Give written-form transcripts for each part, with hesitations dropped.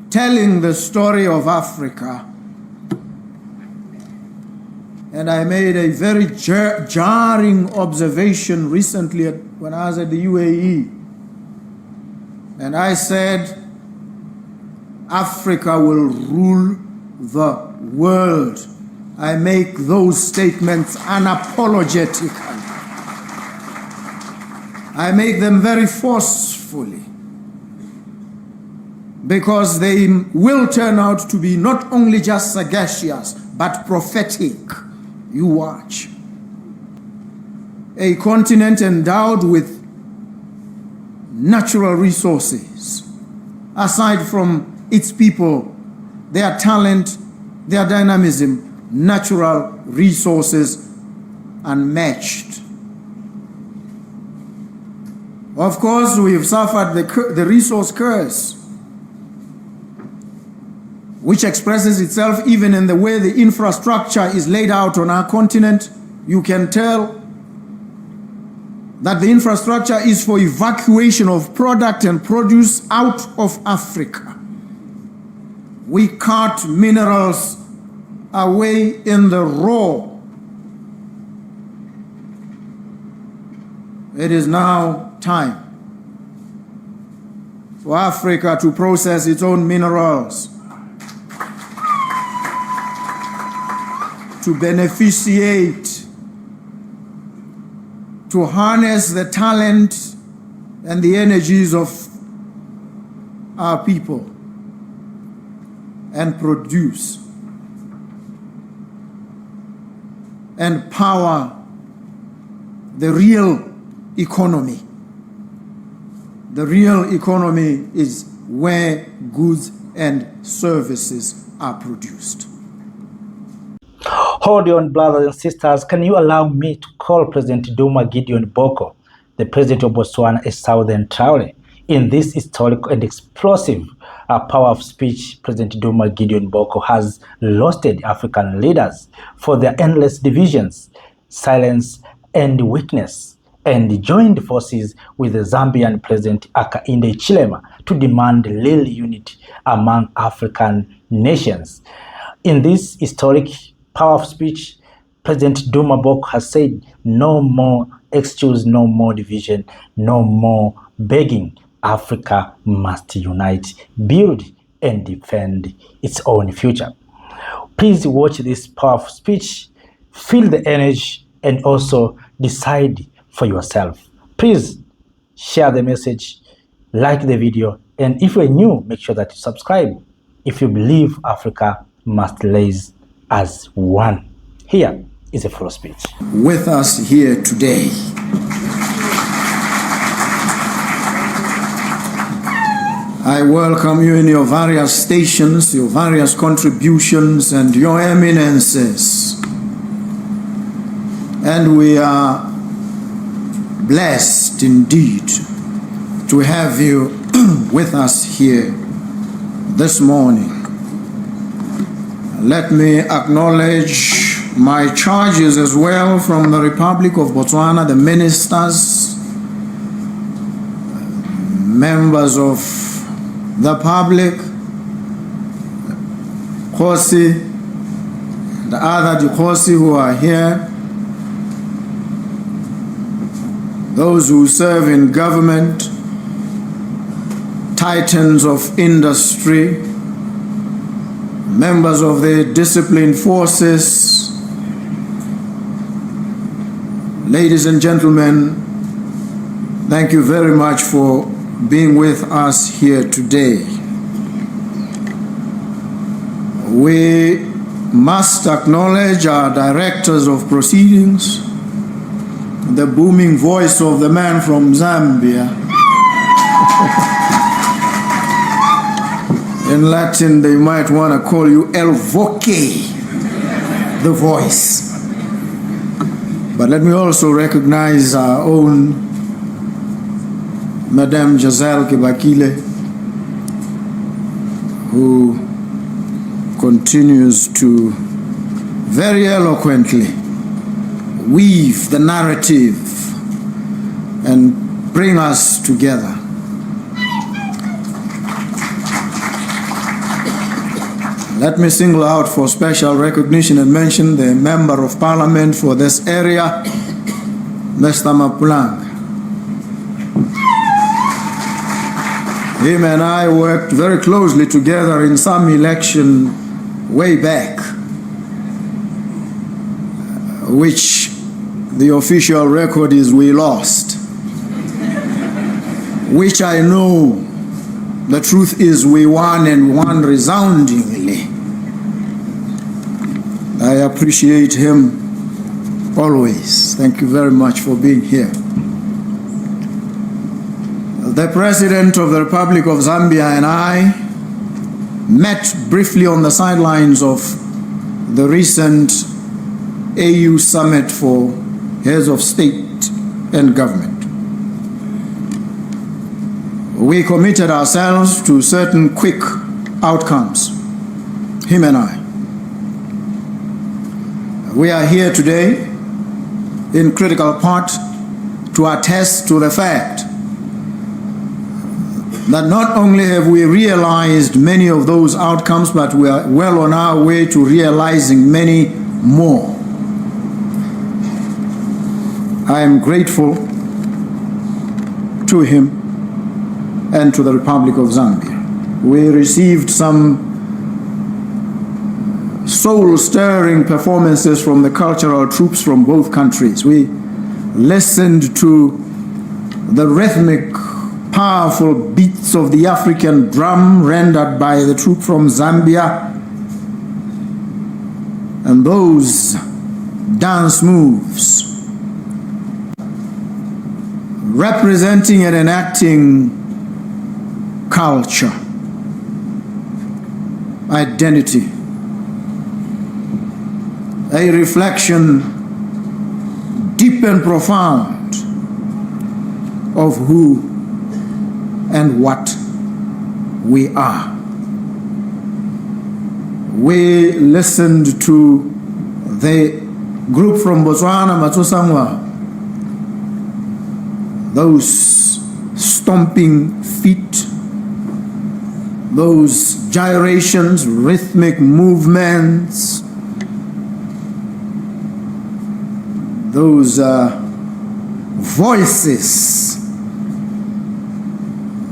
telling the story of Africa. And I made a very jarring observation recently when I was at the UAE. And I said, Africa will rule the world. I make those statements unapologetically. I make them very forcefully, because they will turn out to be not only just sagacious, but prophetic. You watch. A continent endowed with natural resources, aside from its people, their talent, their dynamism, natural resources unmatched. Of course, we have suffered the resource curse, which expresses itself even in the way the infrastructure is laid out on our continent. You can tell that the infrastructure is for evacuation of product and produce out of Africa. We cut minerals away in the raw. It is now time for Africa to process its own minerals, to beneficiate, to harness the talent and the energies of our people and produce and power the real economy. The real economy is where goods and services are produced. Hold on, brothers and sisters. Can you allow me to call President Duma Gideon Boko, the President of Botswana, a Southern TRAORÉ? In this historic and explosive power of speech, President Duma Gideon Boko has roasted African leaders for their endless divisions, silence, and weakness, and joined forces with the Zambian President Hakainde Hichilema to demand real unity among African nations. In this historic power of speech, President Duma Boko has said no more excuse, no more division, no more begging. Africa must unite, build and defend its own future. Please watch this powerful speech, feel the energy, and also decide for yourself. Please share the message, like the video, and if you're new, make sure that you subscribe if you believe Africa must rise as one. Here is a full speech. With us here today, I welcome you in your various stations, your various contributions, and your eminences. And we are blessed indeed to have you with us here this morning. Let me acknowledge my charges as well from the Republic of Botswana, the ministers, members of the public, Khosi, the other Khosi who are here, those who serve in government, titans of industry, members of the disciplined forces, ladies and gentlemen, thank you very much for being with us here today. We must acknowledge our directors of proceedings, the booming voice of the man from Zambia. In Latin, they might want to call you El Voce, the voice. But let me also recognize our own Madame Giselle Kibakile, who continues to very eloquently weave the narrative and bring us together. Let me single out for special recognition and mention the Member of Parliament for this area, Mr. Mapulang. Him and I worked very closely together in some election way back, which the official record is we lost, which I know the truth is we won, and won resoundingly. I appreciate him always. Thank you very much for being here. The President of the Republic of Zambia and I met briefly on the sidelines of the recent AU summit for heads of state and government. We committed ourselves to certain quick outcomes, him and I. We are here today in critical part to attest to the fact that not only have we realized many of those outcomes, but we are well on our way to realizing many more. I am grateful to him and to the Republic of Zambia. We received some soul-stirring performances from the cultural troops from both countries. We listened to the rhythmic, powerful beats of the African drum rendered by the troop from Zambia, and those dance moves representing and enacting culture, identity, a reflection deep and profound of who and what we are. We listened to the group from Botswana, those stomping feet, those gyrations, rhythmic movements, those voices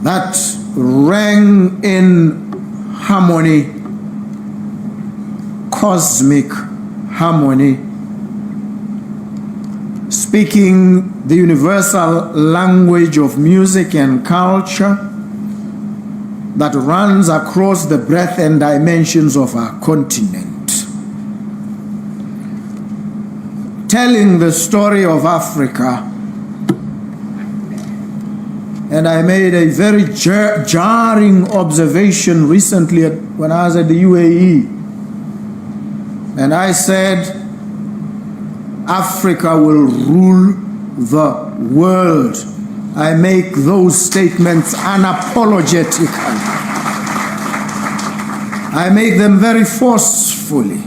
that rang in harmony, cosmic harmony, speaking the universal language of music and culture that runs across the breadth and dimensions of our continent, telling the story of Africa. And I made a very jarring observation recently when I was at the UAE, and I said, Africa will rule the world. I make those statements unapologetically. I make them very forcefully,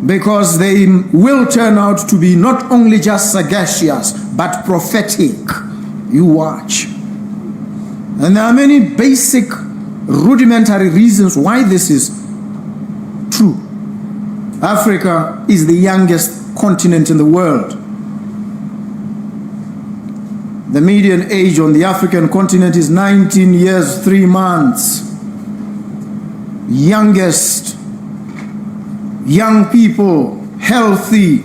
because they will turn out to be not only just sagacious, but prophetic. You watch. And there are many basic, rudimentary reasons why this is true. Africa is the youngest continent in the world. The median age on the African continent is 19 years, 3 months. Youngest, young people, healthy,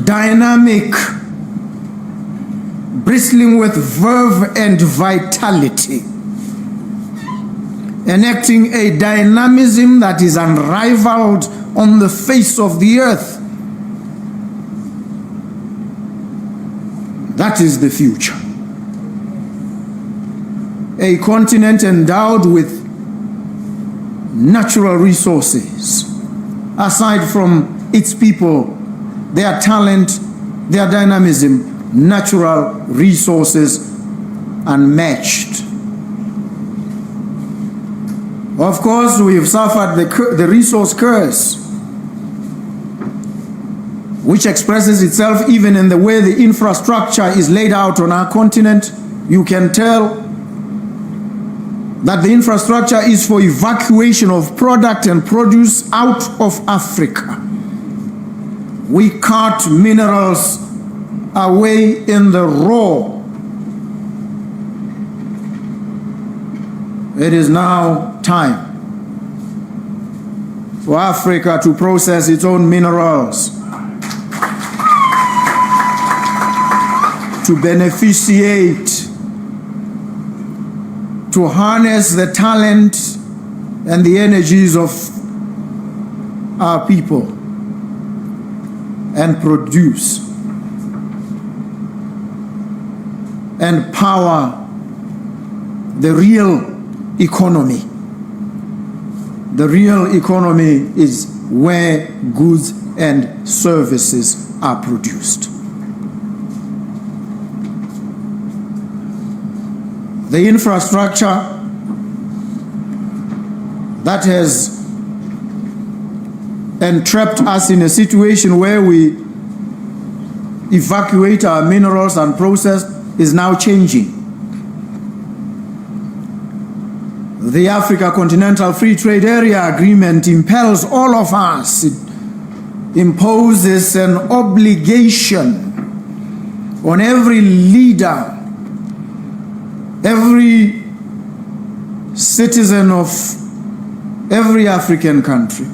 dynamic, bristling with verve and vitality, enacting a dynamism that is unrivaled on the face of the earth. That is the future. A continent endowed with natural resources, aside from its people, their talent, their dynamism, natural resources unmatched. Of course, we have suffered the resource curse, which expresses itself even in the way the infrastructure is laid out on our continent. You can tell that the infrastructure is for evacuation of product and produce out of Africa. We cut minerals away in the raw. It is now time for Africa to process its own minerals, to beneficiate, to harness the talent and the energies of our people and produce and power the real economy. The real economy is where goods and services are produced. The infrastructure that has entrapped us in a situation where we evacuate our minerals and process is now changing. The Africa Continental Free Trade Area Agreement impels all of us. It imposes an obligation on every leader, every citizen of every African country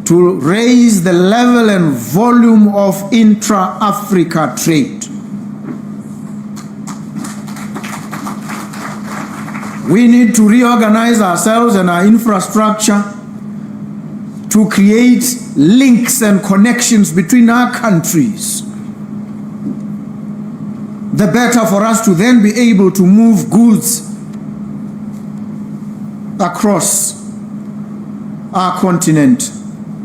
to raise the level and volume of intra-Africa trade. We need to reorganize ourselves and our infrastructure to create links and connections between our countries. The better for us to then be able to move goods across our continent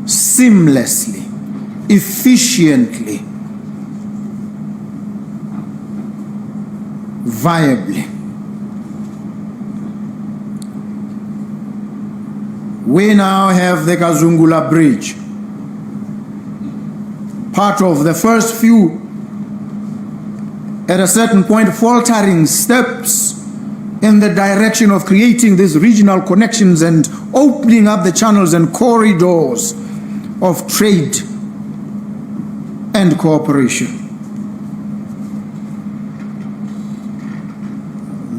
seamlessly, efficiently, viably. We now have the Kazungula Bridge, part of the first few, at a certain point, faltering steps in the direction of creating these regional connections and opening up the channels and corridors of trade and cooperation.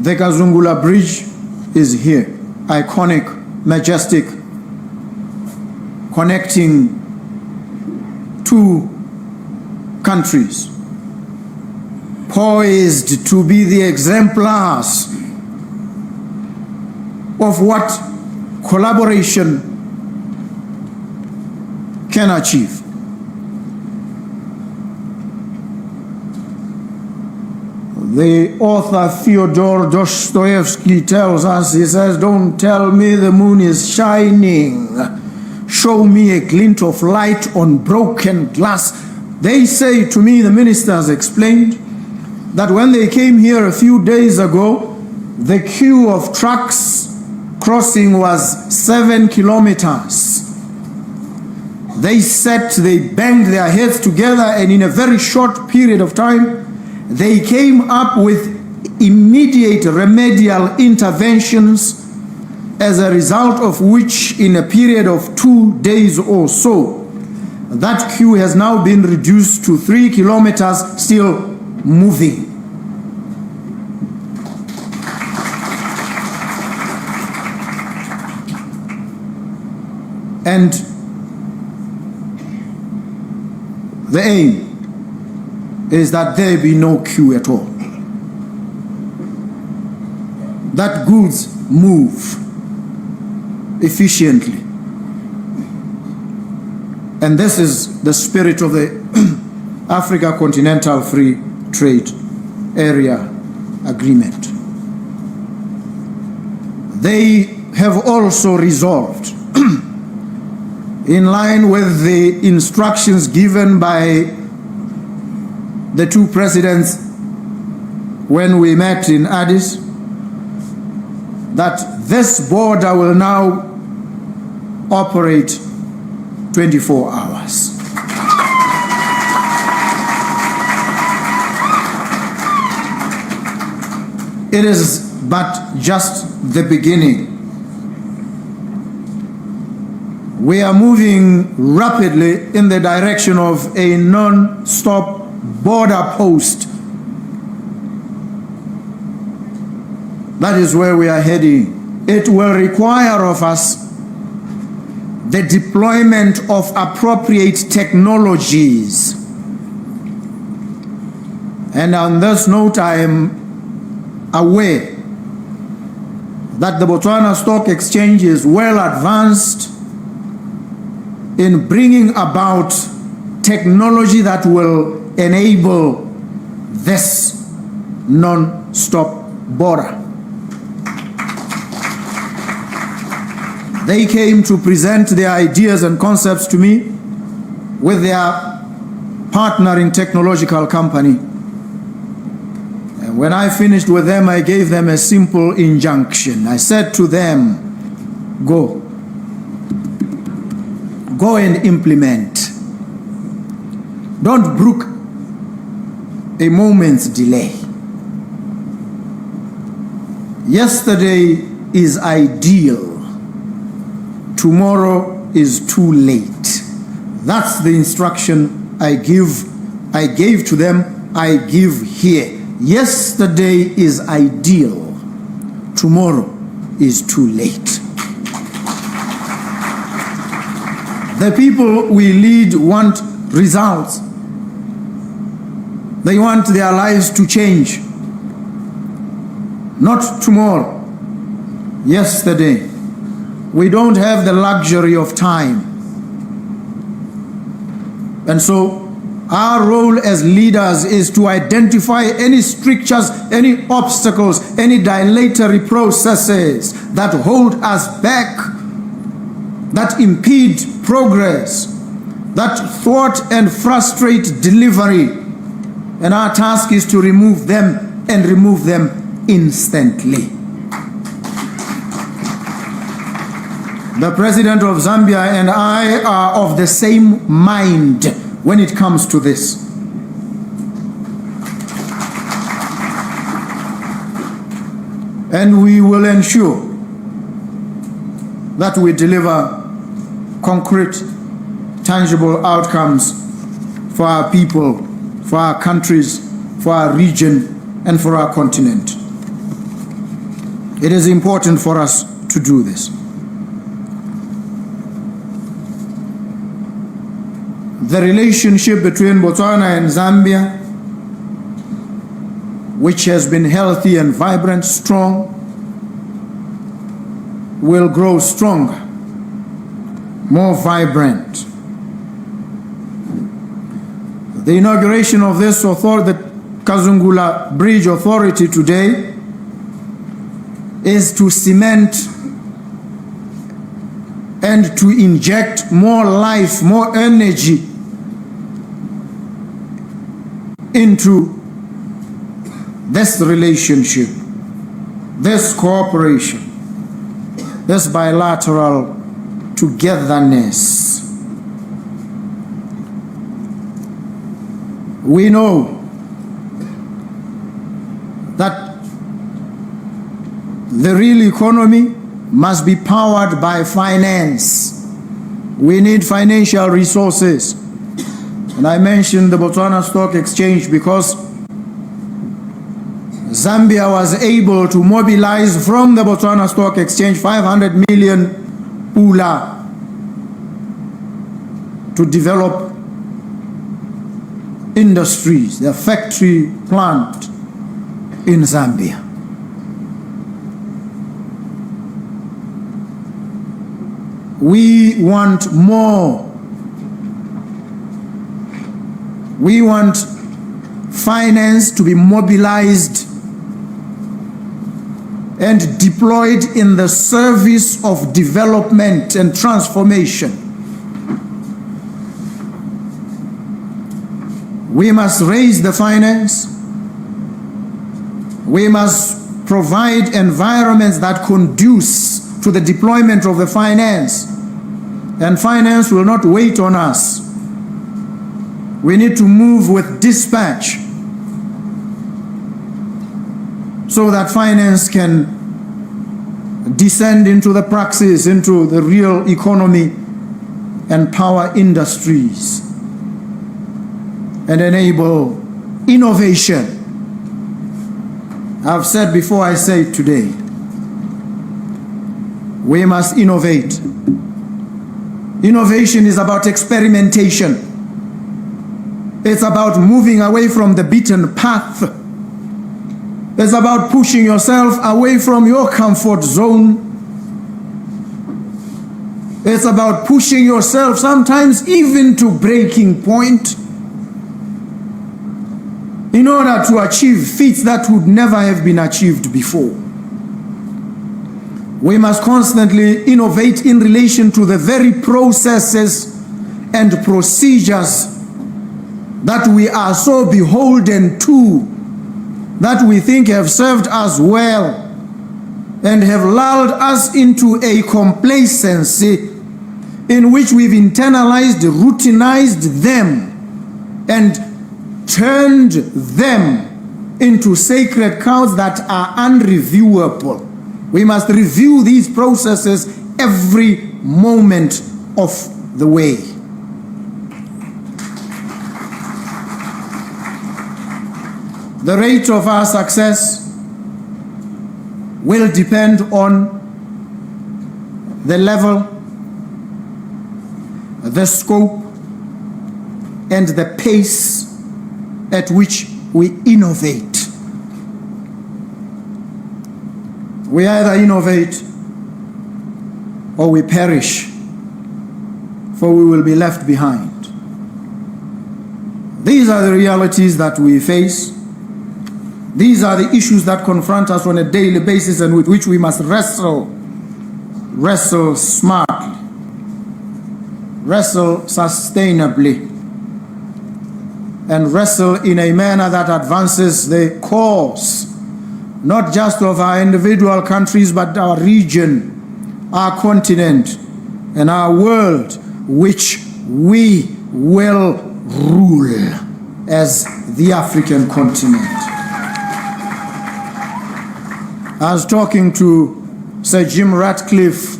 The Kazungula Bridge is here, iconic, majestic, connecting two countries, poised to be the exemplars of what collaboration can achieve. The author Fyodor Dostoevsky tells us, he says, "Don't tell me the moon is shining. Show me a glint of light on broken glass." They say to me, the ministers explained, that when they came here a few days ago, the queue of trucks crossing was 7 kilometers. They banged their heads together, and in a very short period of time, they came up with immediate remedial interventions, as a result of which, in a period of 2 days or so, that queue has now been reduced to 3 kilometers, still moving. And the aim is that there be no queue at all, that goods move efficiently. And this is the spirit of the Africa Continental Free Trade Area Agreement. They have also resolved, in line with the instructions given by the two presidents when we met in Addis, that this border will now operate 24 hours. It is but just the beginning. We are moving rapidly in the direction of a non-stop border post. That is where we are heading. It will require of us the deployment of appropriate technologies. And on this note, I am aware that the Botswana Stock Exchange is well advanced in bringing about technology that will enable this non-stop border. They came to present their ideas and concepts to me with their partnering technological company. And when I finished with them, I gave them a simple injunction. I said to them, go and implement. Don't brook a moment's delay. Yesterday is ideal. Tomorrow is too late. That's the instruction I gave to them, I give here. Yesterday is ideal. Tomorrow is too late. The people we lead want results. They want their lives to change. Not tomorrow, yesterday. We don't have the luxury of time. And so our role as leaders is to identify any strictures, any obstacles, any dilatory processes that hold us back, that impede progress, that thwart and frustrate delivery. And our task is to remove them and remove them instantly. The President of Zambia and I are of the same mind when it comes to this. And we will ensure that we deliver concrete, tangible outcomes for our people, for our countries, for our region, and for our continent. It is important for us to do this. The relationship between Botswana and Zambia, which has been healthy and vibrant, strong, will grow stronger, more vibrant. The inauguration of this authority, the Kazungula Bridge Authority today, is to cement and to inject more life, more energy into this relationship, this cooperation, this bilateral togetherness. We know that the real economy must be powered by finance. We need financial resources. And I mentioned the Botswana Stock Exchange because Zambia was able to mobilize from the Botswana Stock Exchange 500 million pula to develop industries, the factory plant in Zambia. We want more. We want finance to be mobilized and deployed in the service of development and transformation. We must raise the finance. We must provide environments that conduce to the deployment of the finance. And finance will not wait on us. We need to move with dispatch. so that finance can descend into the praxis, into the real economy and power industries, and enable innovation. I've said before, I say it today, we must innovate. Innovation is about experimentation. It's about moving away from the beaten path. It's about pushing yourself away from your comfort zone. It's about pushing yourself sometimes even to breaking point in order to achieve feats that would never have been achieved before. We must constantly innovate in relation to the very processes and procedures that we are so beholden to, that we think have served us well and have lulled us into a complacency in which we've internalized, routinized them, and turned them into sacred cows that are unreviewable. We must review these processes every moment of the way. The rate of our success will depend on the level, the scope, and the pace at which we innovate. We either innovate or we perish, for we will be left behind. These are the realities that we face. These are the issues that confront us on a daily basis and with which we must wrestle smartly, wrestle sustainably, and wrestle in a manner that advances the cause, not just of our individual countries, but our region, our continent, and our world, which we will rule as the African continent. I was talking to Sir Jim Ratcliffe,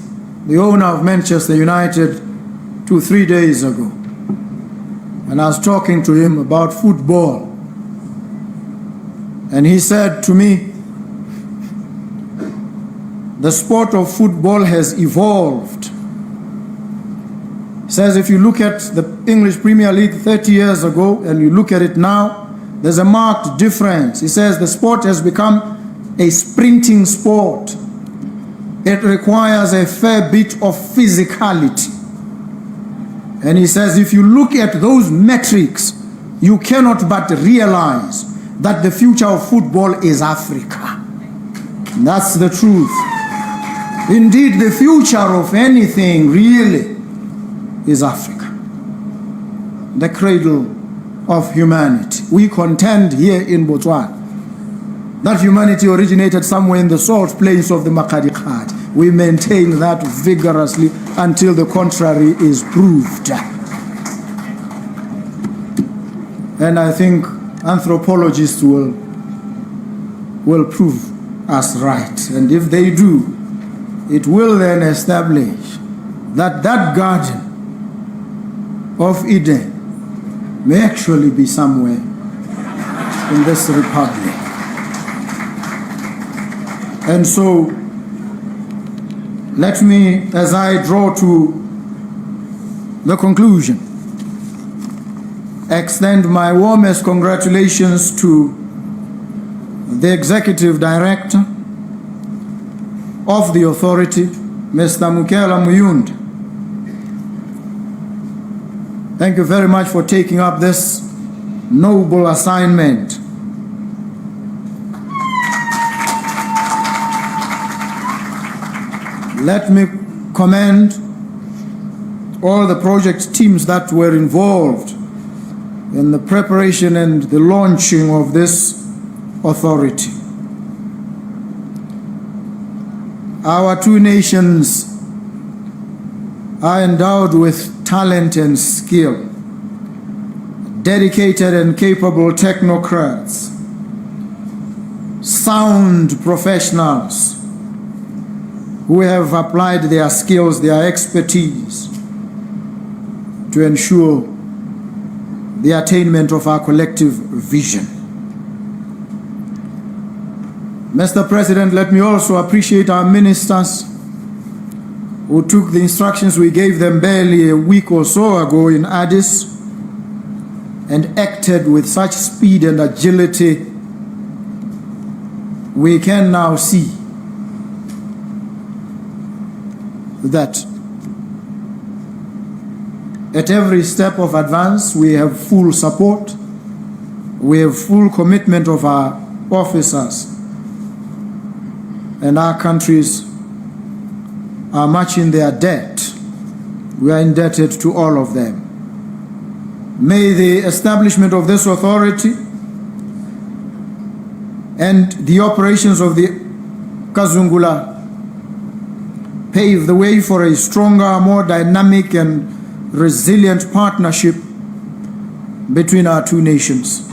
the owner of Manchester United, 2-3 days ago. And I was talking to him about football. And he said to me, the sport of football has evolved. He says if you look at the English Premier League 30 years ago and you look at it now, there's a marked difference. He says the sport has become a sprinting sport. It requires a fair bit of physicality. And he says if you look at those metrics, you cannot but realize that the future of football is Africa. And that's the truth. Indeed, the future of anything really is Africa, the cradle of humanity. We contend here in Botswana that humanity originated somewhere in the salt plains of the Makgadikgadi. We maintain that vigorously until the contrary is proved. And I think anthropologists will prove us right. And if they do, it will then establish that that Garden of Eden may actually be somewhere in this republic. And so, let me, as I draw to the conclusion, extend my warmest congratulations to the Executive Director of the authority, Mr. Mukela Muyunda. Thank you very much for taking up this noble assignment. Let me commend all the project teams that were involved in the preparation and the launching of this authority. Our two nations are endowed with talent and skill, dedicated and capable technocrats, sound professionals who have applied their skills, their expertise to ensure the attainment of our collective vision. Mr. President, let me also appreciate our ministers who took the instructions we gave them barely a week or so ago in Addis and acted with such speed and agility. We can now see that at every step of advance we have full support, we have full commitment of our officers, and our countries are much in their debt. We are indebted to all of them. May the establishment of this authority and the operations of the Kazungula pave the way for a stronger, more dynamic and resilient partnership between our two nations.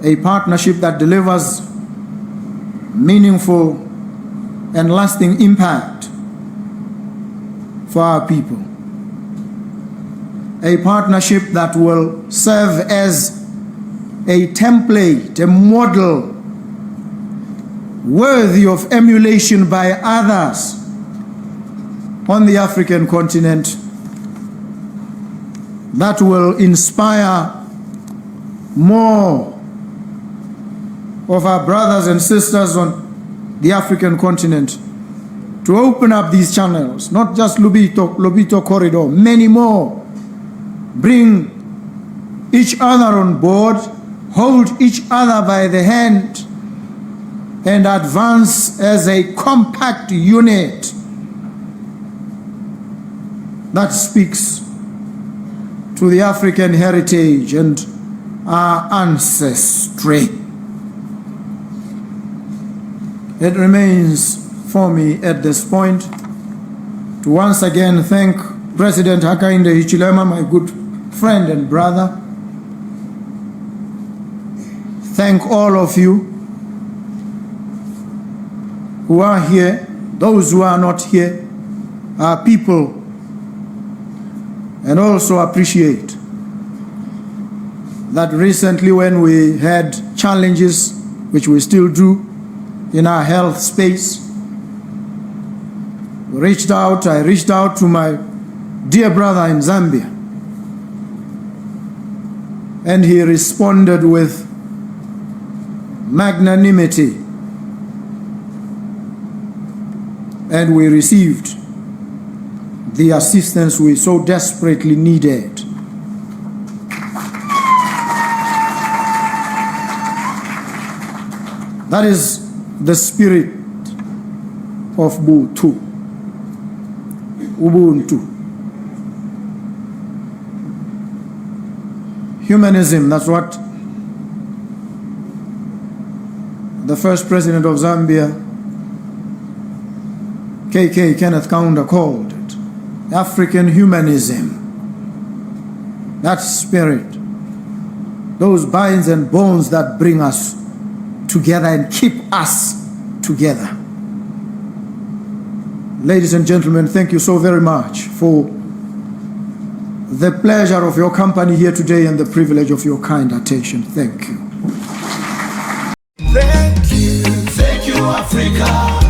A partnership that delivers meaningful and lasting impact for our people. A partnership that will serve as a template, a model worthy of emulation by others on the African continent, that will inspire more of our brothers and sisters on the African continent to open up these channels, not just Lobito Corridor, many more. Bring each other on board, hold each other by the hand, and advance as a compact unit that speaks to the African heritage and our ancestry. It remains for me at this point to once again thank President Hakainde Hichilema, my good friend and brother. Thank all of you who are here, those who are not here, our people, and also appreciate that recently when we had challenges, which we still do, in our health space, I reached out to my dear brother in Zambia, and he responded with magnanimity, and we received the assistance we so desperately needed. That is the spirit of Ubuntu. Humanism, that's what the first president of Zambia, KK Kenneth Kaunda, called it. African humanism. That spirit, those binds and bones that bring us together and keep us together. Ladies and gentlemen, thank you so very much for the pleasure of your company here today and the privilege of your kind attention. Thank you. Thank you, Africa.